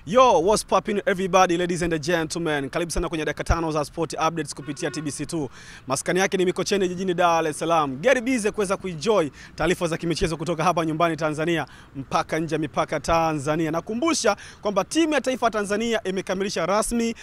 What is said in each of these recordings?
Yo, what's popping everybody, ladies and gentlemen. Karibu sana kwenye dakika 5 za sport updates kupitia TBC2. Maskani yake ni Mikocheni jijini Dar es Salaam. Get busy kuweza kuenjoy taarifa za kimichezo kutoka hapa nyumbani Tanzania mpaka nje mipaka Tanzania. Nakumbusha kwamba timu ya taifa Tanzania imekamilisha rasmi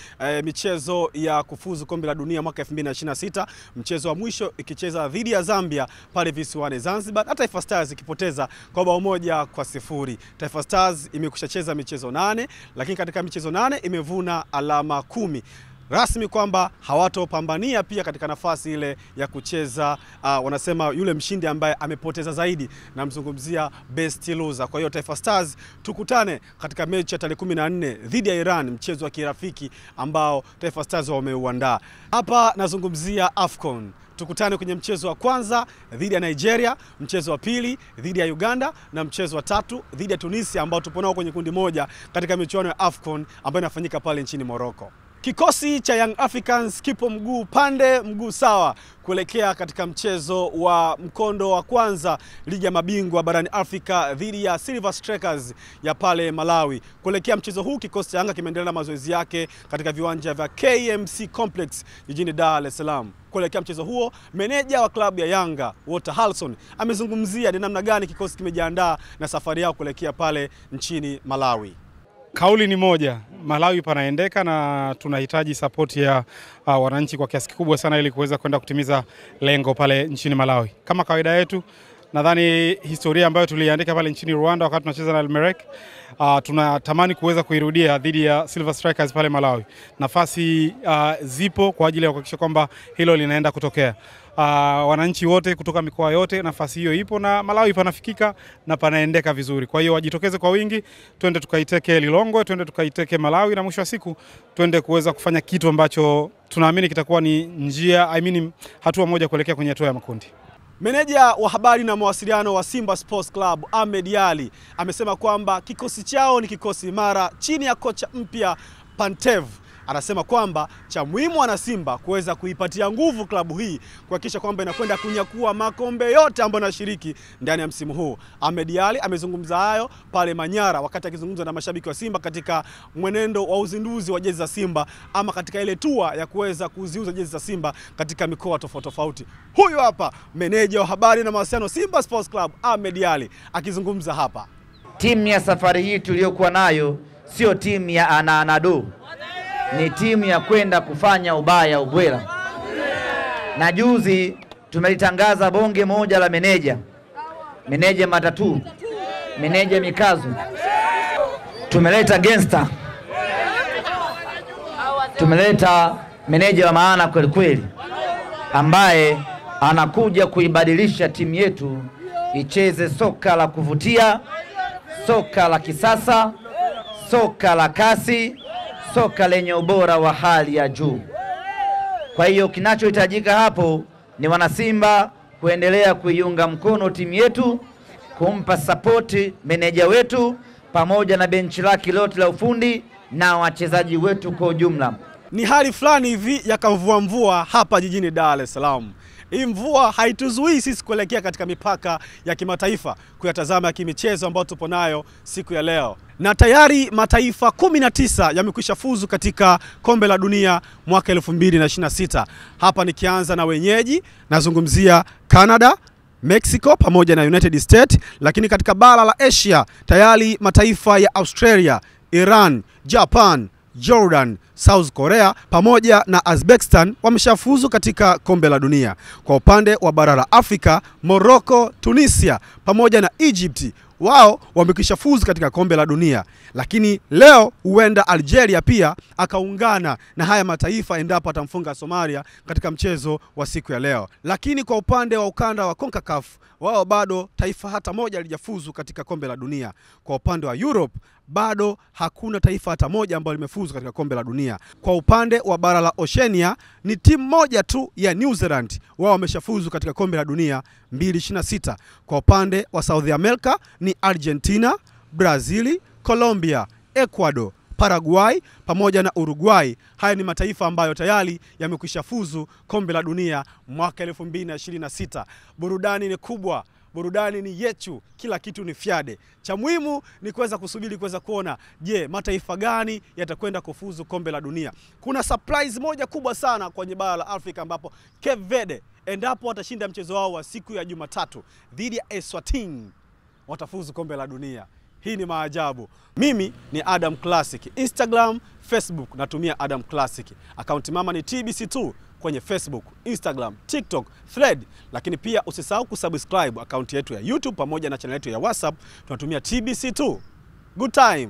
michezo ya kufuzu kombe la dunia mwaka 2026. Mchezo wa mwisho ikicheza dhidi ya Zambia pale visiwani Zanzibar, na Taifa Stars ikipoteza kwa bao 1-0. Taifa Stars imekushacheza michezo 8, lakini katika michezo 8 imevuna alama 10. Rasmi kwamba hawatopambania pia katika nafasi ile ya kucheza wanasema yule mshindi ambaye amepoteza zaidi, na mzungumzia best loser. Kwa hiyo Taifa Stars tukutane katika mechi ya tarehe 14 dhidi ya Iran, mchezo wa kirafiki ambao Taifa Stars wameuandaa. Hapa nazungumzia AFCON. Tukutane kwenye mchezo wa kwanza dhidi ya Nigeria, mchezo wa pili dhidi ya Uganda, na mchezo wa tatu dhidi ya Tunisia ambao tupo nao kwenye kundi moja katika michuano ya AFCON ambayo inafanyika pale nchini Morocco. Kikosi cha Young Africans kipo mguu pande mguu sawa kuelekea katika mchezo wa mkondo wa kwanza ligi ya mabingwa barani Afrika dhidi ya Silver Strikers ya pale Malawi. Kuelekea mchezo huu, kikosi cha Yanga kimeendelea na mazoezi yake katika viwanja vya KMC Complex jijini Dar es Salaam. Kuelekea mchezo huo, meneja wa klabu ya Yanga Walter Harrison amezungumzia ni namna gani kikosi kimejiandaa na safari yao kuelekea pale nchini Malawi. Kauli ni moja, Malawi panaendeka na tunahitaji support ya wananchi kwa kiasi kikubwa sana ili kuweza kwenda kutimiza lengo pale nchini Malawi. Kama kawaida yetu, nadhani historia ambayo tuliandika pale nchini Rwanda wakati tunacheza na Elmerek, tunatamani kuweza kuirudia dhidi ya Silver Strikers pale Malawi. Nafasi zipo kwa ajili ya kuhakikisha kwamba hilo linaenda kutokea. Wananchi wote kutoka mikoa yote, nafasi hiyo ipo na Malawi panafikika na panaendeka vizuri. Kwa hiyo wajitokeze kwa wingi, twende tukaiteke Lilongwe, twende tukaiteke Malawi, na mwisho wa siku twende kuweza kufanya kitu ambacho tunaamini kitakuwa ni njia, hatua moja kuelekea kwenye hatua ya makundi. Meneja wa habari na mawasiliano wa Simba Sports Club Ahmed Ally amesema kwamba kikosi chao ni kikosi imara chini ya kocha mpya Pantev. Anasema kwamba cha muhimu wana Simba kuweza kuipatia nguvu klabu hii kuhakikisha kwamba inakwenda kunyakua makombe yote ambayo inashiriki ndani ya msimu huu. Ahmed Ally amezungumza hayo pale Manyara wakati akizungumza na mashabiki wa Simba katika mwenendo wa uzinduzi wa jezi za Simba, ama katika ile tour ya kuweza kuziuza jezi za Simba katika mikoa tofauti tofauti. Huyu hapa meneja wa habari na mawasiliano Simba Sports Club Ahmed Ally akizungumza hapa. Timu ya safari hii tuliyokuwa nayo sio timu ya ananado, ni timu ya kwenda kufanya ubaya ubwela. Na juzi tumelitangaza bonge moja la meneja matatu, meneja mikazo. Tumeleta gangster, tumeleta meneja wa maana kweli kweli, ambaye anakuja kuibadilisha timu yetu icheze soka la kuvutia, soka la kisasa, soka la kasi, soka lenye ubora wa hali ya juu. Kwa hiyo kinachohitajika hapo ni wanasimba kuendelea kuiunga mkono timu yetu, kumpa support meneja wetu pamoja na benchi lake lote la ufundi na wachezaji wetu kwa ujumla. Ni hali fulani hivi ya mvua hapa jijini Dar es Salaam. Hii mvua haituzuii sisi kuelekea katika mipaka ya kimataifa kuyatazama ya kimichezo ambayo tupo nayo siku ya leo. Na tayari mataifa 19 yamekwisha fuzu katika kombe la dunia mwaka 2026. Hapa nikianza na wenyeji, nazungumzia Canada, Mexico pamoja na United States, lakini katika bara la Asia tayari mataifa ya Australia, Iran, Japan, Jordan, South Korea pamoja na Uzbekistan wameshafuzu katika kombe la dunia. Kwa upande wa bara la Afrika, Morocco, Tunisia pamoja na Egypt wao wamekishafuzu katika kombe la dunia. Lakini leo huenda Algeria pia akaungana na haya mataifa endapo atamfunga Somalia katika mchezo wa siku ya leo. Lakini kwa upande wa ukanda wa CONCACAF, wao bado taifa hata moja halijafuzu katika kombe la dunia. Kwa upande wa Europe bado hakuna taifa hata moja ambalo limefuzu katika kombe la dunia. Kwa upande wa bara la Oceania ni timu moja tu ya New Zealand, wao wameshafuzu katika kombe la dunia 2026. Kwa upande wa South America ni Argentina, Brazil, Colombia, Ecuador, Paraguay pamoja na Uruguay. Haya ni mataifa ambayo tayari yamekwisha fuzu kombe la dunia mwaka 2026. Burudani ni kubwa, burudani ni yetu, kila kitu ni fyade. Cha muhimu ni kuweza kusubiri kuweza kuona, je, mataifa gani yatakwenda kufuzu kombe la dunia. Kuna surprise moja kubwa sana kwenye bara la Afrika ambapo Cape Verde endapo watashinda mchezo wao wa siku ya Jumatatu dhidi ya Eswatini watafuzu kombe la dunia. Hii ni maajabu. Mimi ni Adam Classic. Instagram, Facebook natumia Adam Classic. Akaunti mama ni TBC2 kwenye Facebook, Instagram, TikTok, Thread. Lakini pia usisahau kusubscribe akaunti yetu ya YouTube pamoja na channel yetu ya WhatsApp. Tunatumia TBC2. Good time.